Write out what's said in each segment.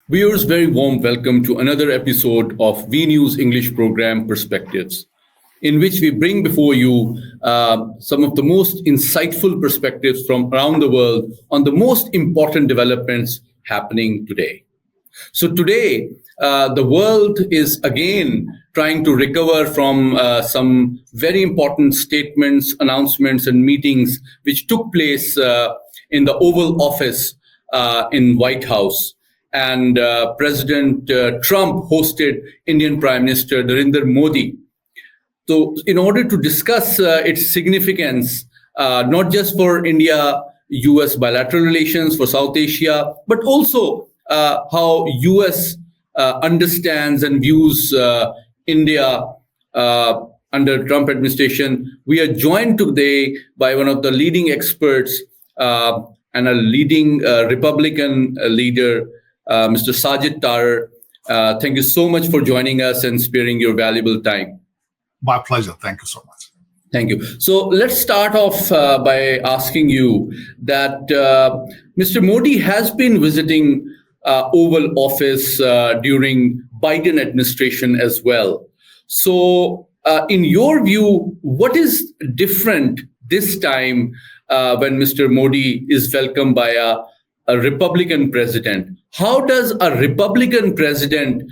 Viewers, very warm welcome to another episode of V News English program Perspectives, in which we bring before you some of the most insightful perspectives from around the world on the most important developments happening today. So today, the world is again trying to recover from some very important statements, announcements, and meetings which took place in the Oval Office in White House. And President Trump hosted Indian Prime Minister Narendra Modi. So, in order to discuss its significance, not just for India-US bilateral relations, for South Asia, but also how US understands and views India under Trump administration, we are joined today by one of the leading experts and a leading Republican leader, Mr. Sajid Tarar. Thank you so much for joining us and sparing your valuable time. My pleasure. Thank you so much. Thank you. So let's start off by asking you that Mr. Modi has been visiting Oval Office during Biden administration as well. So in your view, what is different this time when Mr. Modi is welcomed by a Republican president? How does a Republican president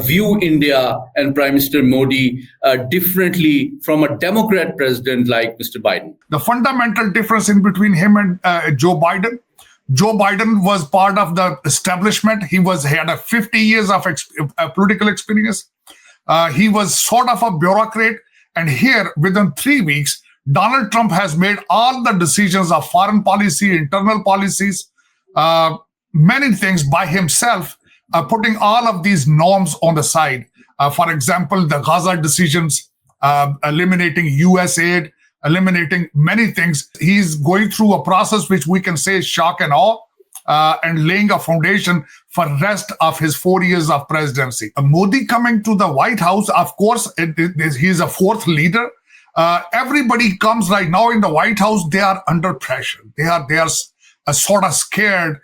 view India and Prime Minister Modi differently from a Democrat president like Mr. Biden? The fundamental difference in between him and Joe Biden was part of the establishment. He had 50 years of political experience. He was sort of a bureaucrat. And here, within 3 weeks, Donald Trump has made all the decisions of foreign policy, internal policies, many things by himself, putting all of these norms on the side. For example, the Gaza decisions, eliminating US aid, eliminating many things. He's going through a process which we can say is shock and awe, and laying a foundation for the rest of his 4 years of presidency. Modi coming to the White House, of course, he's a fourth leader. Everybody comes right now in the White House, they are under pressure. They are sort of scared.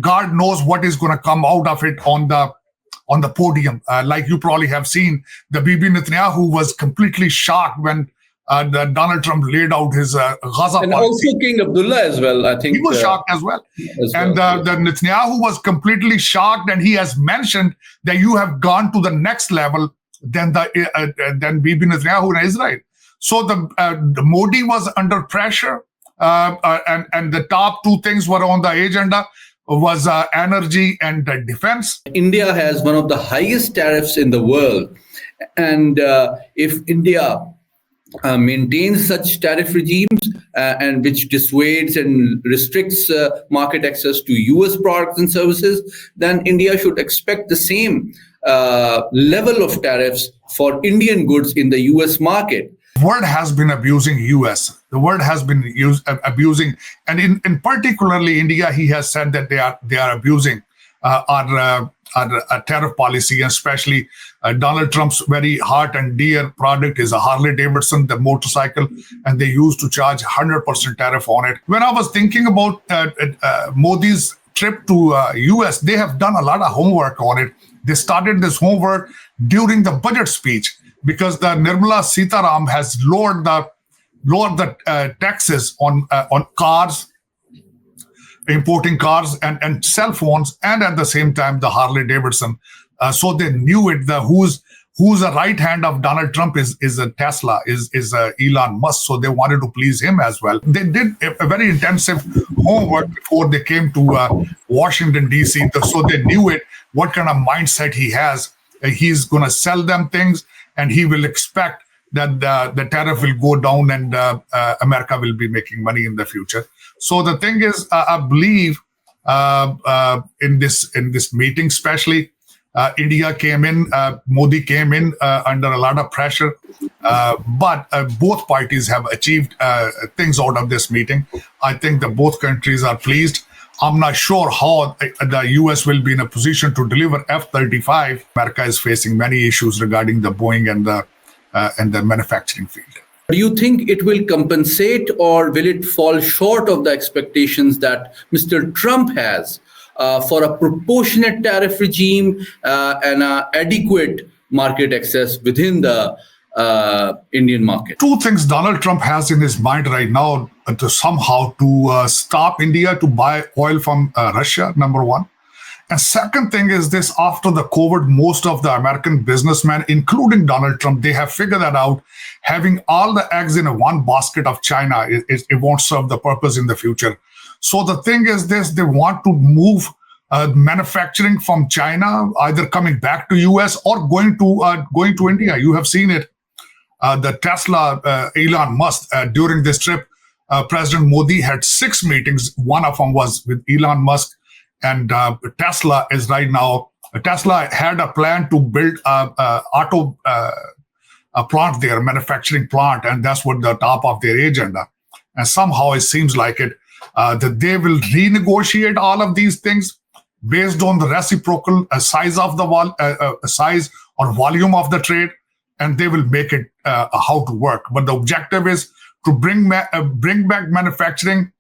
God knows what is going to come out of it on the podium. Like you probably have seen, the Bibi Netanyahu was completely shocked when Donald Trump laid out his Gaza and policy. Also King Abdullah as well, I think. He was shocked as well. The Netanyahu was completely shocked, and he has mentioned that you have gone to the next level than Bibi Netanyahu in Israel. So the Modi was under pressure. And the top two things were on the agenda was energy and defense. India has one of the highest tariffs in the world. And if India maintains such tariff regimes and which dissuades and restricts market access to US products and services, then India should expect the same level of tariffs for Indian goods in the US market. The world has been abusing US. The world has been abusing, and in particularly India, he has said that they are abusing our tariff policy, and especially Donald Trump's very heart and dear product is a Harley Davidson, the motorcycle, and they used to charge 100% tariff on it. When I was thinking about Modi's trip to US, they have done a lot of homework on it. They started this homework during the budget speech, because the Nirmala Sitaram has lowered the taxes on cars, importing cars and cell phones, and at the same time the Harley Davidson. So they knew it. Who's the right hand of Donald Trump is a Tesla, is Elon Musk. So they wanted to please him as well. They did a very intensive homework before they came to Washington D.C. So they knew it. What kind of mindset he has. He's going to sell them things, and he will expect that the tariff will go down and America will be making money in the future. So the thing is, I believe in this meeting, especially India came in, Modi came in under a lot of pressure, but both parties have achieved things out of this meeting. I think that both countries are pleased. I'm not sure how the US will be in a position to deliver F-35. America is facing many issues regarding the Boeing and the manufacturing field. Do you think it will compensate, or will it fall short of the expectations that Mr. Trump has for a proportionate tariff regime and adequate market access within the Indian market. Two things Donald Trump has in his mind right now to somehow to stop India to buy oil from Russia, number one. And second thing is this, after the COVID, most of the American businessmen, including Donald Trump, they have figured that out. Having all the eggs in one basket of China, it won't serve the purpose in the future. So the thing is this, they want to move manufacturing from China, either coming back to US or going to India. You have seen it. The Tesla, Elon Musk, during this trip, President Modi had 6 meetings. One of them was with Elon Musk. And Tesla is right now, Tesla had a plan to build a plant there, a manufacturing plant, and that's what the top of their agenda. And somehow it seems like it that they will renegotiate all of these things based on the reciprocal size of the size or volume of the trade, and they will make it how to work. But the objective is to bring back manufacturing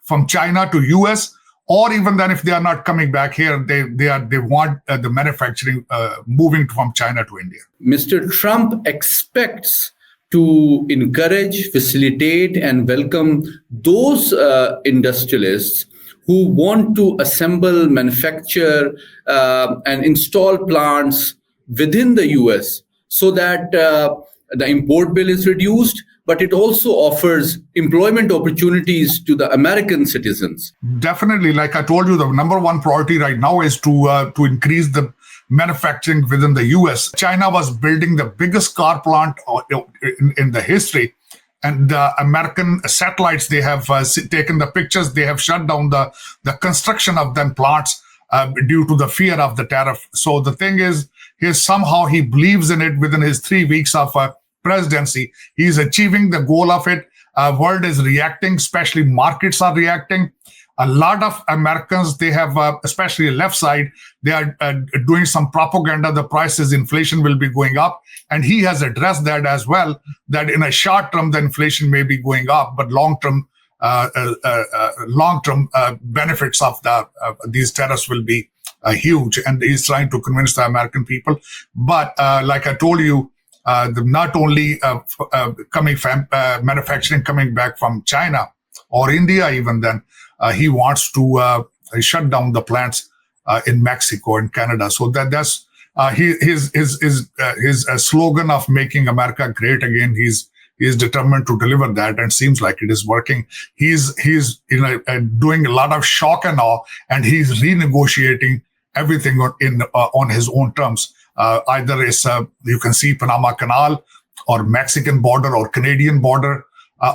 from China to US, or even then if they are not coming back here, they want the manufacturing moving from China to India. Mr. Trump expects to encourage, facilitate, and welcome those industrialists who want to assemble, manufacture, and install plants within the US so that the import bill is reduced, but it also offers employment opportunities to the American citizens. Definitely, like I told you, the number one priority right now is to increase the manufacturing within the US. China was building the biggest car plant in the history, and the American satellites, they have taken the pictures, they have shut down the construction of them plants due to the fear of the tariff. So the thing is, somehow he believes in it. Within his 3 weeks of presidency, he's achieving the goal of it. World is reacting, especially markets are reacting. A lot of Americans, they have, especially the left side, they are doing some propaganda. The prices, inflation will be going up. And he has addressed that as well, that in a short term, the inflation may be going up, but long-term benefits of these tariffs will be huge. And he's trying to convince the American people. But like I told you, not only coming from manufacturing coming back from China or India, even then, he wants to shut down the plants in Mexico and Canada. So that's his slogan of making America great again. He's determined to deliver that, and seems like it is working. He's doing a lot of shock and awe, and he's renegotiating everything on his own terms. Either it's you can see Panama Canal, or Mexican border, or Canadian border,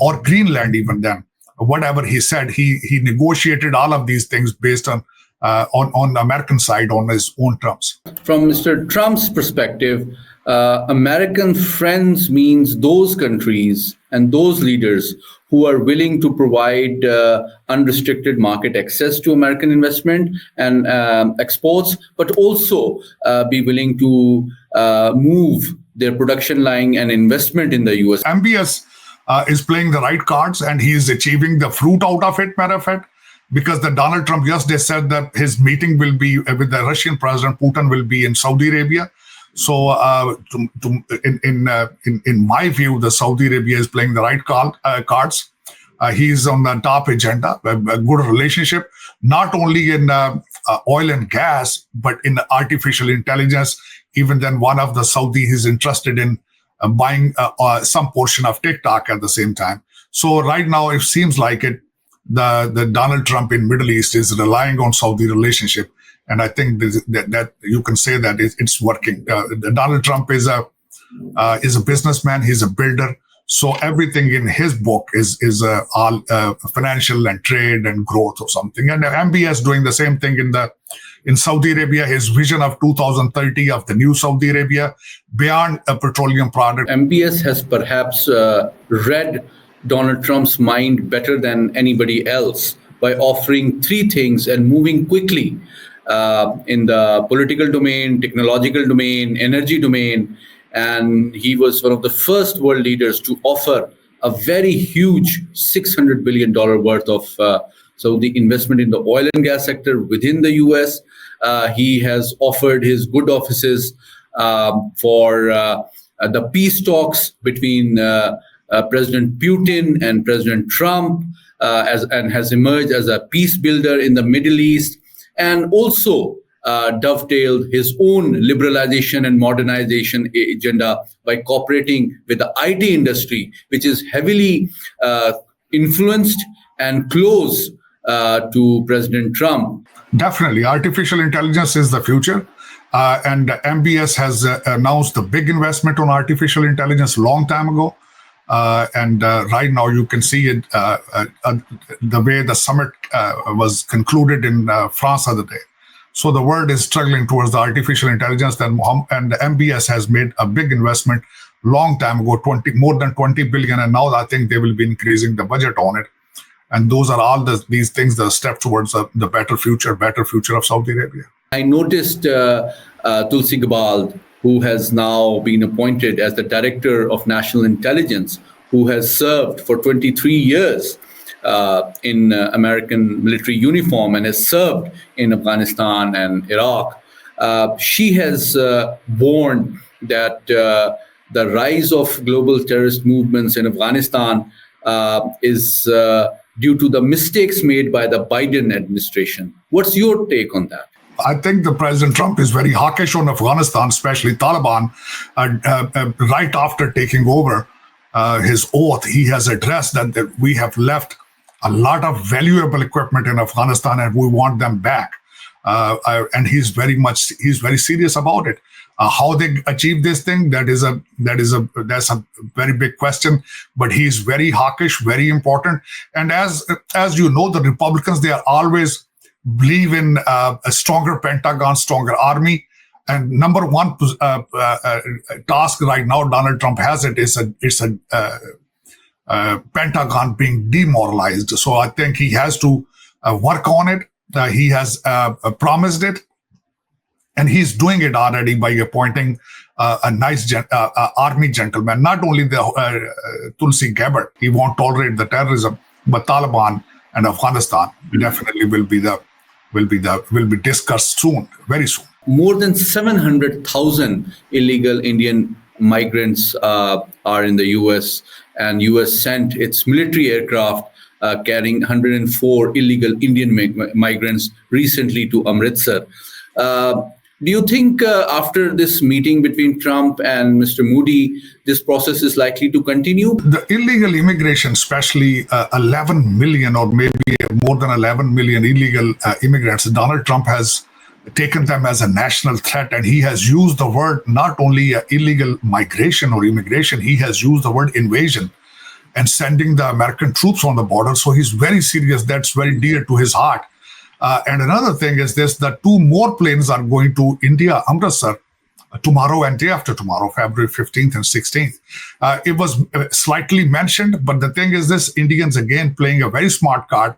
or Greenland. Even then, whatever he said, he negotiated all of these things based on the American side on his own terms. From Mr. Trump's perspective, American friends means those countries and those leaders who are willing to provide unrestricted market access to American investment and exports, but also be willing to move their production line and investment in the US. MBS is playing the right cards, and he is achieving the fruit out of it, matter of fact, because the Donald Trump yesterday said that his meeting will be with the Russian President Putin will be in Saudi Arabia. So in my view, the Saudi Arabia is playing the right cards. He's on the top agenda, a good relationship, not only in oil and gas, but in artificial intelligence. Even then, one of the Saudi is interested in buying some portion of TikTok at the same time. So right now, it seems like the Donald Trump in Middle East is relying on Saudi relationship. And I think that you can say that it's working. Donald Trump is a businessman. He's a builder. So everything in his book is all financial and trade and growth or something. And MBS doing the same thing in Saudi Arabia. His vision of 2030 of the new Saudi Arabia beyond a petroleum product. MBS has perhaps read Donald Trump's mind better than anybody else by offering 3 things and moving quickly in the political domain, technological domain, energy domain. And he was one of the first world leaders to offer a very huge $600 billion worth of So the investment in the oil and gas sector within the US. He has offered his good offices for the peace talks between President Putin and President Trump, and has emerged as a peace builder in the Middle East, and also dovetailed his own liberalization and modernization agenda by cooperating with the IT industry, which is heavily influenced and close to President Trump. Definitely, artificial intelligence is the future. And MBS has announced a big investment on artificial intelligence long time ago. And right now you can see it the way the summit was concluded in France the other day. So the world is struggling towards the artificial intelligence, and MBS has made a big investment long time ago, more than 20 billion, and now I think they will be increasing the budget on it. And those are all these things that step towards the better future of Saudi Arabia. I noticed Tulsi Gabbard, who has now been appointed as the Director of National Intelligence, who has served for 23 years in American military uniform and has served in Afghanistan and Iraq. She has warned that the rise of global terrorist movements in Afghanistan is due to the mistakes made by the Biden administration. What's your take on that? I think the President Trump is very hawkish on Afghanistan, especially Taliban. Right after taking over his oath, he has addressed that we have left a lot of valuable equipment in Afghanistan and we want them back. And he's very serious about it. How they achieve this thing, that's a very big question. But he's very hawkish, very important. And as you know, the Republicans, they are always believe in a stronger Pentagon, stronger army. And number one task right now, Donald Trump has it's a Pentagon being demoralized. So I think he has to work on it. He has promised it. And he's doing it already by appointing a nice army gentleman. Not only the Tulsi Gabbard, he won't tolerate the terrorism, but Taliban and Afghanistan definitely will be discussed soon, very soon. More than 700,000 illegal Indian migrants are in the U.S. and U.S. sent its military aircraft carrying 104 illegal Indian migrants recently to Amritsar. Do you think after this meeting between Trump and Mr. Modi, this process is likely to continue? The illegal immigration, especially 11 million or maybe more than 11 million illegal immigrants, Donald Trump has taken them as a national threat. And he has used the word not only illegal migration or immigration, he has used the word invasion and sending the American troops on the border. So he's very serious. That's very dear to his heart. And another thing is this, that 2 more planes are going to India, Amritsar, tomorrow and day after tomorrow, February 15th and 16th. It was slightly mentioned, but the thing is this, Indians again playing a very smart card.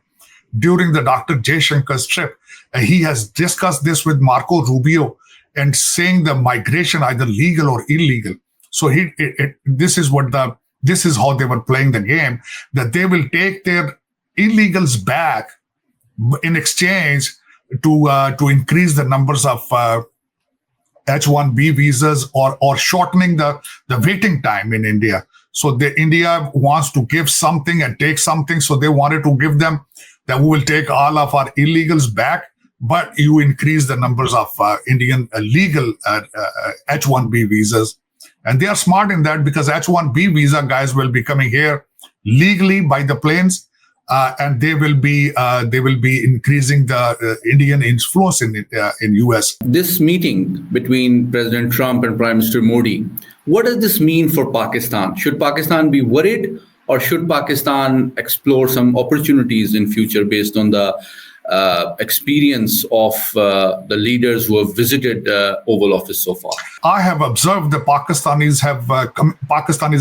During the Dr. Jaishankar's trip, he has discussed this with Marco Rubio and saying the migration either legal or illegal. So this is how they were playing the game, that they will take their illegals back in exchange to increase the numbers of H-1B visas or shortening the waiting time in India. So India wants to give something and take something. So they wanted to give them that we will take all of our illegals back, but you increase the numbers of Indian legal H-1B visas. And they are smart in that because H-1B visa guys will be coming here legally by the planes. And they will be increasing the Indian influence in US. This meeting between President Trump and Prime Minister Modi, what does this mean for Pakistan? Should Pakistan be worried, or should Pakistan explore some opportunities in future based on the experience of the leaders who have visited Oval Office so far? I have observed the Pakistanis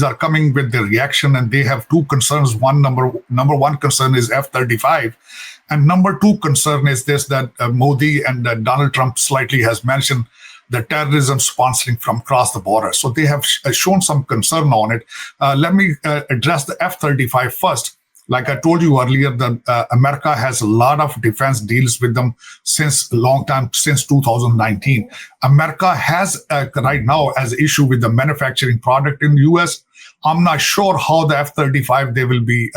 are coming with their reaction, and they have 2 concerns. Number one concern is F-35, and number 2 concern is this, that Modi and Donald Trump slightly has mentioned the terrorism sponsoring from across the border. So they have shown some concern on it. Let me address the F-35 first. Like I told you earlier, that America has a lot of defense deals with them since a long time, since 2019. America has right now as issue with the manufacturing product in the US. I'm not sure how the F-35 they will be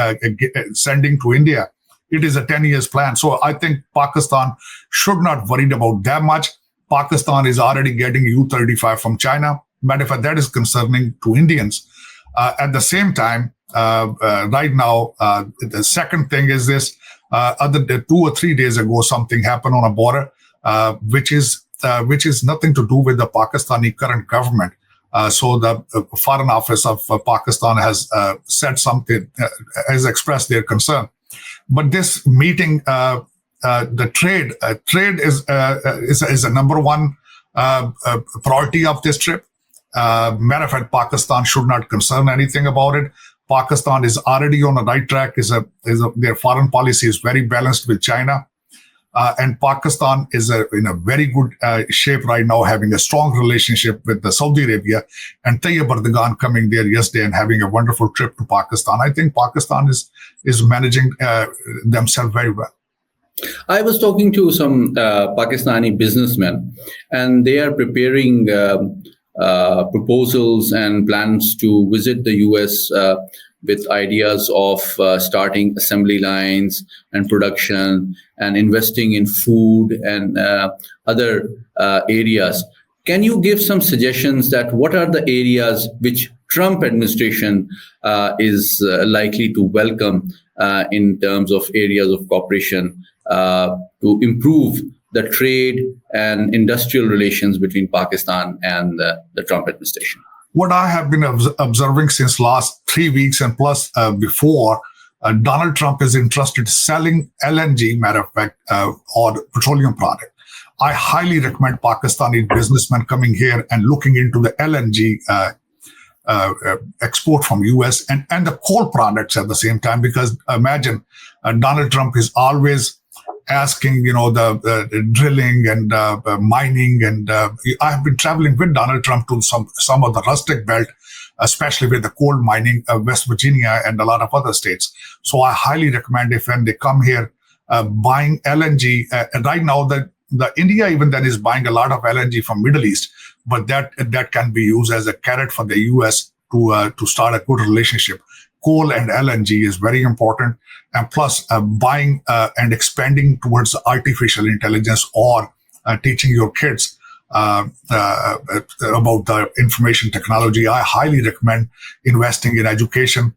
sending to India. It is a 10 years plan. So I think Pakistan should not worry about that much. Pakistan is already getting U-35 from China. Matter of fact, that is concerning to Indians. At the same time, right now, the second thing is this: other 2 or 3 days ago, something happened on a border, which is nothing to do with the Pakistani current government. So the Foreign Office of Pakistan has said something, has expressed their concern. But this meeting, the trade is a number one priority of this trip. Matter of fact, Pakistan should not concern anything about it. Pakistan is already on the right track. Their foreign policy is very balanced with China. And Pakistan is in a very good shape right now, having a strong relationship with the Saudi Arabia, and Tayyip Erdogan coming there yesterday and having a wonderful trip to Pakistan. I think Pakistan is managing themselves very well. I was talking to some Pakistani businessmen, and they are preparing proposals and plans to visit the US with ideas of starting assembly lines and production and investing in food and other areas. Can you give some suggestions that what are the areas which Trump administration is likely to welcome in terms of areas of cooperation to improve the trade and industrial relations between Pakistan and the Trump administration? What I have been observing since last 3 weeks and plus before, Donald Trump is interested in selling LNG, matter of fact, or petroleum product. I highly recommend Pakistani businessmen coming here and looking into the LNG export from US and the coal products at the same time, because imagine Donald Trump is always asking, the drilling and mining. And I have been traveling with Donald Trump to some of the rustic belt, especially with the coal mining, West Virginia and a lot of other states. So I highly recommend if when they come here buying LNG, and right now the India even then is buying a lot of LNG from Middle East, but that can be used as a carrot for the US to start a good relationship. Coal and LNG is very important, and plus buying and expanding towards artificial intelligence or teaching your kids about the information technology. I highly recommend investing in education,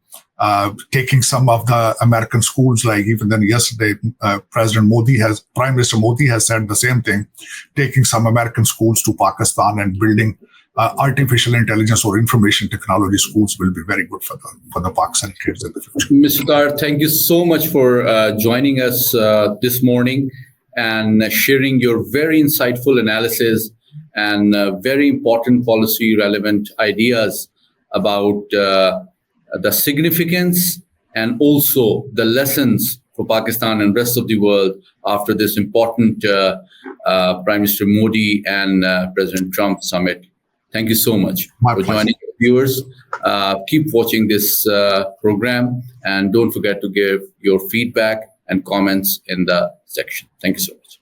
taking some of the American schools, like even then yesterday, Prime Minister Modi has said the same thing, taking some American schools to Pakistan and building artificial intelligence or information technology schools will be very good for the Pakistani kids in the future. Mr. Tarar, thank you so much for joining us this morning and sharing your very insightful analysis and very important policy relevant ideas about the significance and also the lessons for Pakistan and rest of the world after this important Prime Minister Modi and President Trump summit. Thank you so much for joining our viewers. Keep watching this program and don't forget to give your feedback and comments in the section. Thank you so much.